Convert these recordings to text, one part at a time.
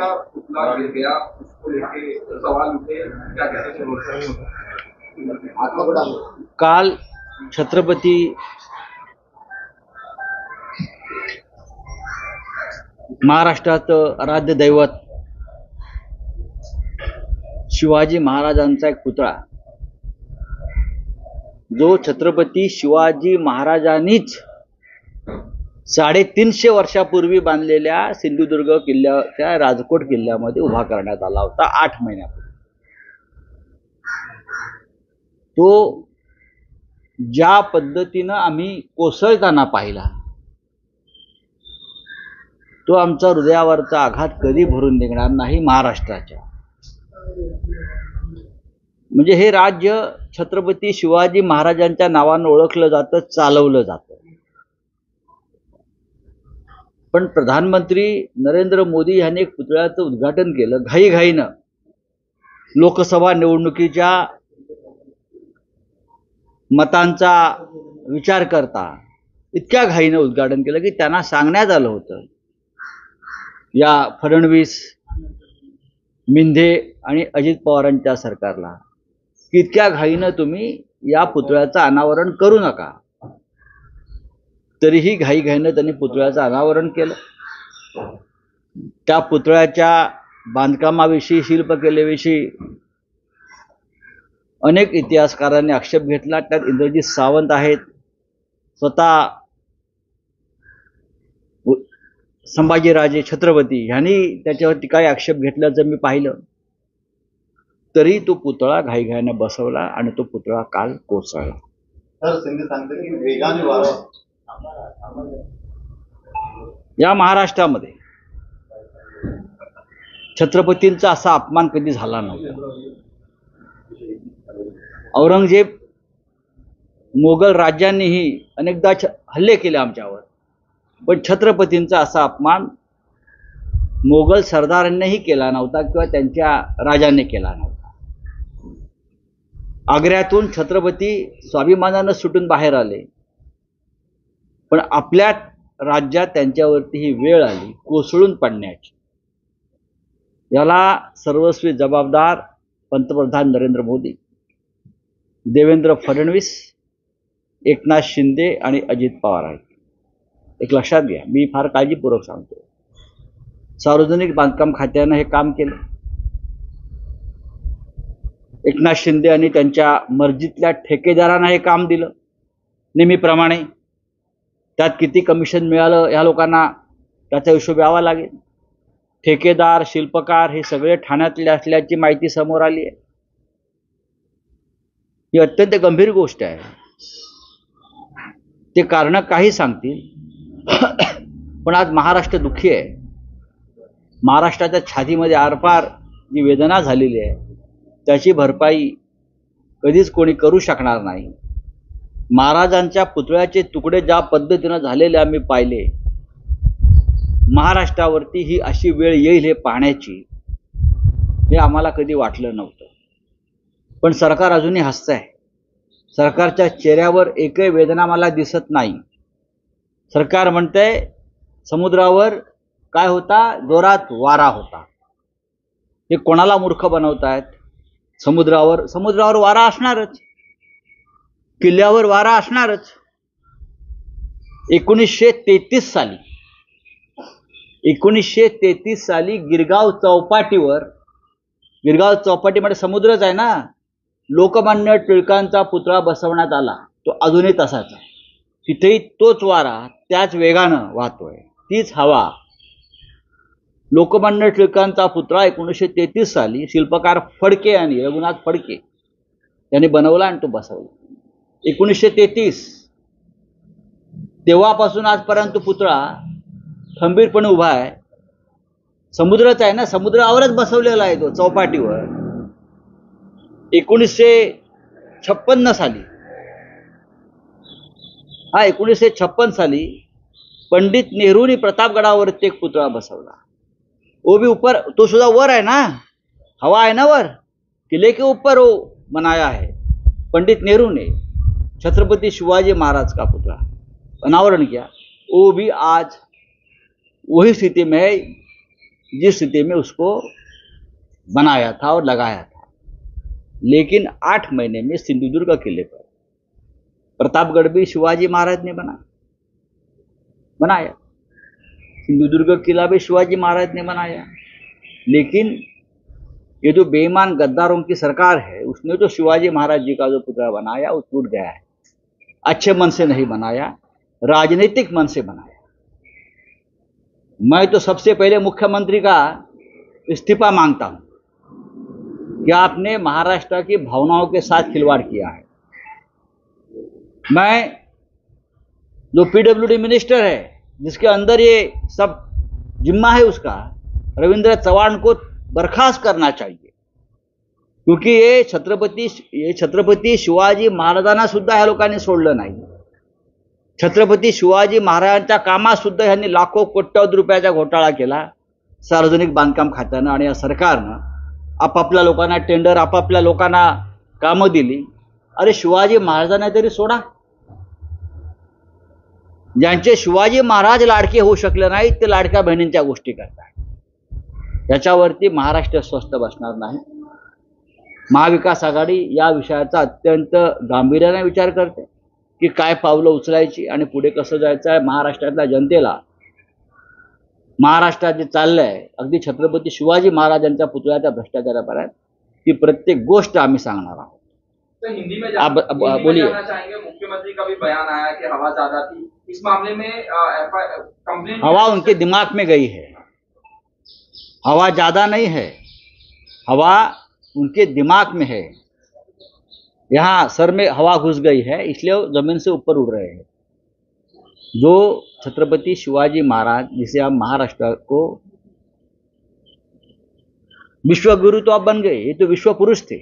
का पुतला गिर गया, उसको लेके सवाल उठे, क्या कहते हैं? काल छत्रपती महाराष्ट्राचं आराध्य दैवत शिवाजी महाराजांचा एक पुतळा, जो छत्रपती शिवाजी महाराजांनीच 350 वर्षापूर्वी बांधलेल्या सिंधुदुर्ग किल्ल्याच्या राजकोट किल्ल्यामध्ये उभा करण्यात आला होता 8 महिन्यापूर्वी. तो ज्या पद्धतीनं आम्ही कोसळताना पाहिला, तो आमचा हृदयावरचा आघात कधी भरून निघणार नाही. महाराष्ट्राच्या म्हणजे हे राज्य छत्रपती शिवाजी महाराजांच्या नावानं ओळखलं जातं, चालवलं जातं. पण प्रधानमंत्री नरेंद्र मोदी यांनी एक पुतळ्याचं उद्घाटन केलं घाईघाईनं. लोकसभा निवडणुकीच्या मतांचा विचार करता इतक्या घाईनं उद्घाटन केलं की त्यांना सांगण्यात आलं होतं, या फडणवीस, मिंधे आणि अजित पवारांच्या सरकारला, की इतक्या घाईनं तुम्ही या पुतळ्याचं अनावरण करू नका. तरीही घाईघाईनं त्यांनी पुतळ्याचं अनावरण केलं. त्या पुतळ्याच्या बांधकामाविषयी, शिल्पकलेविषयी अनेक इतिहासकारांनी आक्षेप घेतला. त्यात इंद्रजित सावंत आहेत, स्वतः संभाजीराजे छत्रपती ह्यांनी त्याच्यावरती काही आक्षेप घेतल्याचं मी पाहिलं. तरी तो पुतळा घाईघाईनं बसवला आणि तो पुतळा काल कोसळला. या महाराष्ट्रामध्ये छत्रपतींचा असा अपमान कधी झाला नव्हता. औरंगजेब, मोगल राज्यांनीही अनेकदा हल्ले केले आमच्यावर, पण छत्रपतींचा असा अपमान मोगल सरदारांनीही केला नव्हता किंवा त्यांच्या राजांनी केला नव्हता. आग्र्यातून छत्रपती स्वाभिमानानं सुटून बाहेर आले, पण आपल्या राज्यात त्यांच्यावरती ही वेळ आली कोसळून पडण्याची. याला सर्वस्वी जबाबदार पंतप्रधान नरेंद्र मोदी, देवेंद्र फडणवीस, एकनाथ शिंदे आणि अजित पवार आहेत. एक लक्षात घ्या, मी फार काळजीपूर्वक सांगतो, सार्वजनिक बांधकाम खात्यानं हे काम केलं. एकनाथ शिंदे आणि त्यांच्या मर्जीतल्या ठेकेदारांना हे काम दिलं नेहमीप्रमाणे. त्यात किती कमिशन मिळालं या लोकांना त्याचा हिशोब यावा लागेल. ठेकेदार, शिल्पकार हे सगळे ठाण्यातले असल्याची माहिती समोर आली आहे. ही अत्यंत गंभीर गोष्ट आहे. ते कारण काही सांगतील, पण आज महाराष्ट्र दुःखी आहे. महाराष्ट्राच्या छातीमध्ये आरपार जी वेदना झालेली आहे त्याची भरपाई कधीच कोणी करू शकणार नाही. महाराजांच्या पुतळ्याचे तुकडे ज्या पद्धतीनं झालेले आम्ही पाहिले, महाराष्ट्रावरती ही अशी वेळ येईल हे पाहण्याची हे आम्हाला कधी वाटलं नव्हतं. पण सरकार अजूनही हसतंय. सरकारच्या चेहऱ्यावर एकही वेदना मला दिसत नाही. सरकार म्हणतंय समुद्रावर काय होता, जोरात वारा होता. हे कोणाला मूर्ख बनवतायत? समुद्रावर वारा असणारच, किल्ल्यावर वारा असणारच. 1933 साली गिरगाव चौपाटीमध्ये समुद्रच आहे ना, लोकमान्य टिळकांचा पुतळा बसवण्यात आला. तो अजूनही तसाच आहे. तिथेही तोच वारा त्याच वेगानं वाहतोय, तीच हवा. लोकमान्य टिळकांचा पुतळा 1933 साली शिल्पकार फडके आणि रघुनाथ फडके यांनी बनवला आणि तो बसवला. 1933 तेव्हापासून आजपर्यंत पुतळा खंबीरपणे उभा आहे. समुद्रच आहे ना, समुद्रावरच बसवलेला आहे तो चौपाटीवर. 1956 साली पंडित नेहरूंनी प्रतापगडावरती एक पुतळा बसवला. वो भी ऊपर, तो सुद्धा वर आहे ना, हवा है ना वर, किले के ऊपर वो बनाया है. पंडित नेहरू ने छत्रपति शिवाजी महाराज का पुतला अनावरण किया. वो भी आज वही स्थिति में है. जिस स्थिति में उसको बनाया था और लगाया था। लेकिन 8 महीने में सिंधुदुर्ग किले पर प्रतापगढ़ भी शिवाजी महाराज ने बनाया, सिंधुदुर्ग किला भी शिवाजी महाराज ने बनाया। लेकिन ये जो बेईमान गद्दारों की सरकार है, उसने तो शिवाजी महाराज जी का जो पुतला बनाया वो टूट गया है। अच्छे मन से नहीं बनाया, राजनीतिक मन से बनाया। मैं तो सबसे पहले मुख्यमंत्री का इस्तीफा मांगता हूं कि आपने महाराष्ट्र की भावनाओं के साथ खिलवाड़ किया है। मैं जो पीडब्ल्यूडी मिनिस्टर है, जिसके अंदर ये सब जिम्मा है उसका, रविंद्र चव्हाण को बर्खास्त करना चाहिए, क्योंकि ये छत्रपती शिवाजी महाराजांना सुद्धा ह्या लोकांनी सोडलं नाही। छत्रपती शिवाजी महाराजांच्या कामात सुद्धा ह्यांनी लाखो कोट्यवधी रुपयाचा घोटाळा केला सार्वजनिक बांधकाम खात्यानं आणि या सरकारनं आपापल्या लोकांना टेंडर, आपापल्या लोकांना कामं दिली। अरे शिवाजी महाराजांना तरी सोडा, ज्यांचे शिवाजी महाराज लाडके होऊ शकले नाहीत ते लाडक्या बहिणींच्या गोष्टी करतात। याच्यावरती महाराष्ट्र स्वस्थ बसणार नाही। महाविकास आघाडी या विषयाचा अत्यंत गांभीर्याने विचार करते की काय पावलं उचलायची आणि पुढे कसं जायचं आहे। महाराष्ट्रातल्या जनतेला महाराष्ट्रात जे चाललंय, अगदी छत्रपती शिवाजी महाराजांच्या पुतळ्याच्या भ्रष्टाचारापर्यंत, ती प्रत्येक गोष्ट आम्ही सांगणार आहोत। तो हिंदी में बोलिए। जानना चाहेंगे, मुख्यमंत्री का भी बयान आया कि हवा ज्यादा थी इस मामले में, कंप्लेंट हवा उनके दिमाग में गई है, हवा ज्यादा नहीं है, हवा उनके दिमाग में है। यहाँ सर में हवा घुस गई है, इसलिए वो जमीन से ऊपर उड़ रहे हैं। जो छत्रपति शिवाजी महाराज, जिसे हम महाराष्ट्र को विश्वगुरु तो आप बन गए, ये तो विश्व पुरुष थे।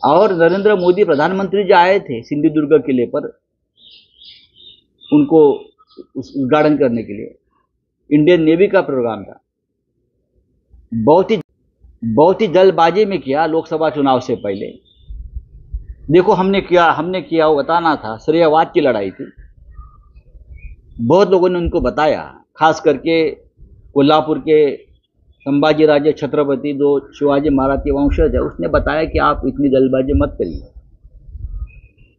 और नरेंद्र मोदी प्रधानमंत्री जो आए थे सिंधुदुर्ग किले पर उनको उद्घाटन करने के लिए, इंडियन नेवी का प्रोग्राम था। बहुत ही जल्दबाजी में किया लोकसभा चुनाव से पहले। देखो हमने किया वो बताना था, श्रेयवाद की लड़ाई थी। बहुत लोगों ने उनको बताया, खास करके कोल्हापुर के संभाजी राजे छत्रपति, जो शिवाजी महाराज के वंशज है, उसने बताया कि आप इतनी जल्दबाजी मत करिए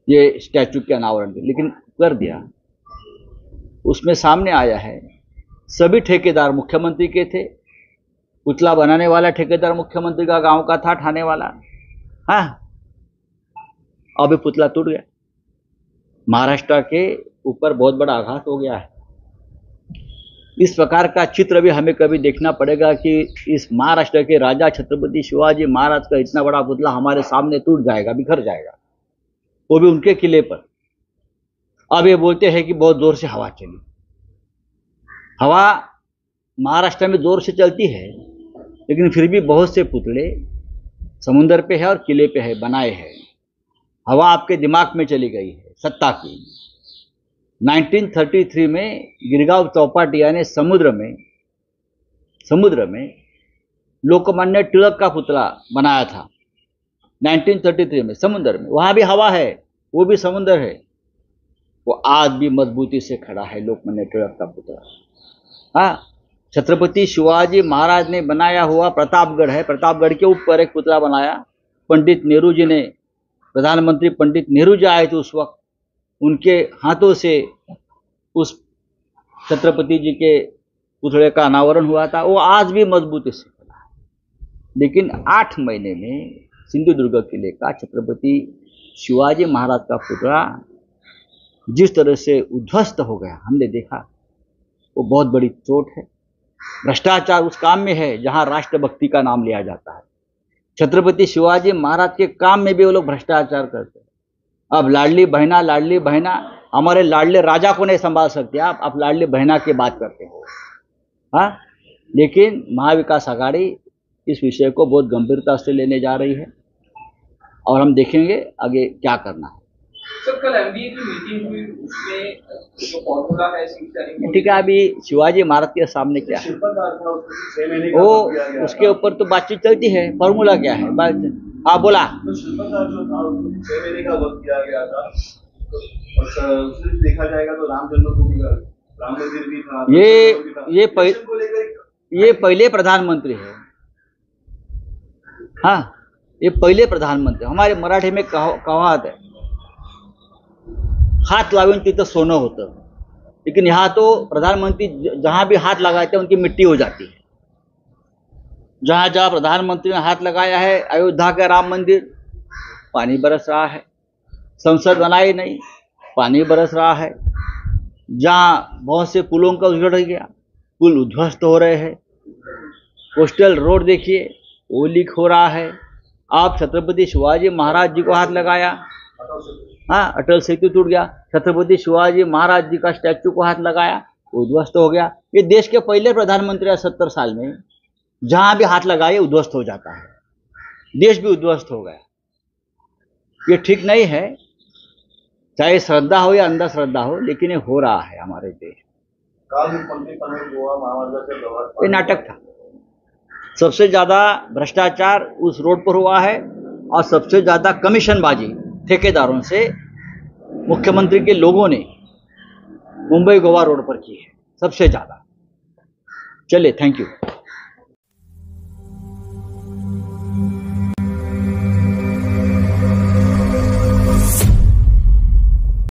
ये स्टैचू के अनावरण के, लेकिन कर दिया। उसमें सामने आया है सभी ठेकेदार मुख्यमंत्री के थे। पुतला बनाने वाला ठेकेदार मुख्यमंत्री का गांव का था, ठाणे वाला। हाँ, अभी पुतला टूट गया। महाराष्ट्र के ऊपर बहुत बड़ा आघात हो गया है। इस प्रकार का चित्र भी हमें कभी देखना पड़ेगा कि इस महाराष्ट्र के राजा छत्रपति शिवाजी महाराज का इतना बड़ा पुतला हमारे सामने टूट जाएगा, बिखर जाएगा, वो भी उनके किले पर। अब ये बोलते हैं कि बहुत जोर से हवा चली। हवा महाराष्ट्र में जोर से चलती है, लेकिन फिर भी बहुत से पुतले समुद्र पे है और किले पे है, बनाए हैं। हवा आपके दिमाग में चली गई है सत्ता की। 1933 में गिरगांव चौपाटिया ने समुद्र में लोकमान्य तिलक का पुतला बनाया था 1933 में समुद्र में। वहां भी हवा है, वो भी समुद्र है, वो आज भी मजबूती से खड़ा है लोकमान्य तिलक का पुतला। हाँ, छत्रपति शिवाजी महाराज ने बनाया हुआ प्रतापगढ़ है, प्रतापगढ़ के ऊपर एक पुतला बनाया। पंडित नेहरू जी ने, प्रधानमंत्री पंडित नेहरू जी आए थे उस वक्त, उनके हाथों से उस छत्रपति जी के पुतले का अनावरण हुआ था। वो आज भी मजबूती से खड़ा है। लेकिन 8 महीने में सिंधुदुर्ग किले का छत्रपति शिवाजी महाराज का पुतला जिस तरह से उद्ध्वस्त हो गया, हमने देखा, वो बहुत बड़ी चोट है। भ्रष्टाचार उस काम में है जहां राष्ट्रभक्ति का नाम लिया जाता है। छत्रपति शिवाजी महाराज के काम में भी वो लोग भ्रष्टाचार करते हैं। अब लाडली बहना, हमारे लाडले राजा को नहीं संभाल सकते आप लाडली बहना की बात करते हो। हाँ, लेकिन महाविकास आघाड़ी इस विषय को बहुत गंभीरता से लेने जा रही है और हम देखेंगे आगे क्या करना है। सर, कल एमबीए की मीटिंग हुई, उसमें जो फॉर्मूला है, ठीक है, अभी शिवाजी महाराज के सामने क्या है वो, उसके ऊपर तो बातचीत चलती है। फॉर्मूला क्या है बात? हाँ, बोला। तो शिल्पकार जो था उसको 6 महीने का वक्त दिया गया था, और देखा जाएगा तो राम जन्मभूमि का, राम मंदिर भी था, ये को लेकर ये पहले प्रधानमंत्री है। हाँ, ये पहले प्रधानमंत्री। हमारे मराठी में कहावत है, हाथ लावून तिथं सोनं होतं, लेकिन यहाँ तो प्रधानमंत्री जहां भी हाथ लगाते हैं उनकी मिट्टी हो जाती है। जहां जहां प्रधानमंत्री ने हाथ लगाया है, अयोध्या का राम मंदिर, पानी बरस रहा है। संसद बनाई नहीं, पानी बरस रहा है। जहां बहुत से पुलों का उजड़ गया, पुल उध्वस्त हो रहे हैं। कोस्टल रोड देखिए, वो लीक हो रहा है। आप छत्रपति शिवाजी महाराज जी को हाथ लगाया, हाँ, अटल सेतु टूट गया। छत्रपति शिवाजी महाराज जी का स्टैचू को हाथ लगाया, उध्वस्त हो गया। ये देश के पहले प्रधानमंत्री 70 साल में जहां भी हाथ लगाए उध्वस्त हो जाता है। देश भी उध्वस्त हो गया। ये ठीक नहीं है, चाहे श्रद्धा हो या अंधश्रद्धा हो, लेकिन ये हो रहा है हमारे देश। काल मुख्यमंत्री पनवेल गोवा महामार्गाच्या दौऱ्यात ये नाटक था। सबसे ज्यादा भ्रष्टाचार उस रोड पर हुआ है और सबसे ज्यादा कमीशनबाजी ठेकेदारों से मुख्यमंत्री के लोगों ने मुंबई गोवा रोड पर की है, सबसे ज्यादा। चलिए, थैंक यू।